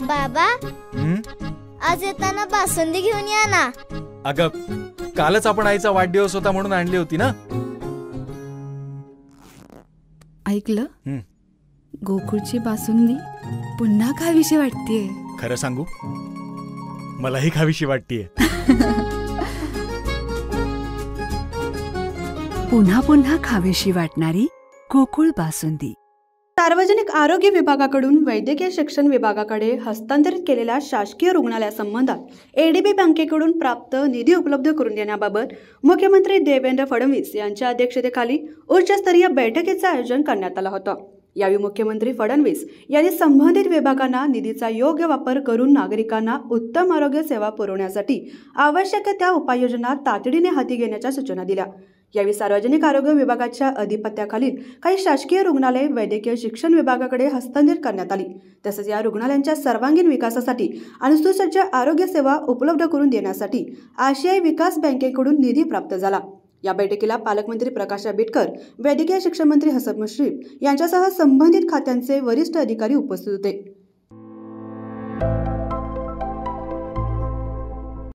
बाबा, हं? आज येताना बासुंदी घेऊन या ना. अगं, कालच आपण आईचा वाढदिवस होता म्हणून आणली होती ना. ऐकलं? हं. गोकुळची बासुंदी पुन्हा खावीशी वाटतेय. खरं सांगू, मलाही खावीशी वाटतीये. पुन्हा पुन्हा खावीशी वाटणारी गोकुळ बासुंदी. सार्वजनिक आरोग्य विभागाकडून वैद्यकीय शिक्षण विभागाकडे हस्तांतरित केलेल्या शासकीय रुग्णालयासंबंधात एडीबी बँकेकडून प्राप्त निधी उपलब्ध करून देण्याबाबत मुख्यमंत्री देवेंद्र फडणवीस यांच्या अध्यक्षतेखाली उच्चस्तरीय बैठकीचं आयोजन करण्यात आलं होतं. यावेळी मुख्यमंत्री फडणवीस यांनी संबंधित विभागांना निधीचा योग्य वापर करून नागरिकांना उत्तम आरोग्य सेवा पुरवण्यासाठी आवश्यक त्या उपाययोजना तातडीने हाती घेण्याच्या सूचना दिल्या. यावेळी सार्वजनिक आरोग्य विभागाच्या अधिपत्याखालील काही शासकीय रुग्णालये वैद्यकीय शिक्षण विभागाकडे हस्तांतरित करण्यात आली. तसेच या रुग्णालयांच्या सर्वांगीण विकासासाठी आणि सुसज्ज आरोग्य सेवा उपलब्ध करून देण्यासाठी आशियाई विकास बँकेकडून निधी प्राप्त झाला. या बैठकीला पालकमंत्री प्रकाश आंबेडकर, वैद्यकीय शिक्षण मंत्री हसन मुश्रीफ यांच्यासह संबंधित खात्यांचे वरिष्ठ अधिकारी उपस्थित होते.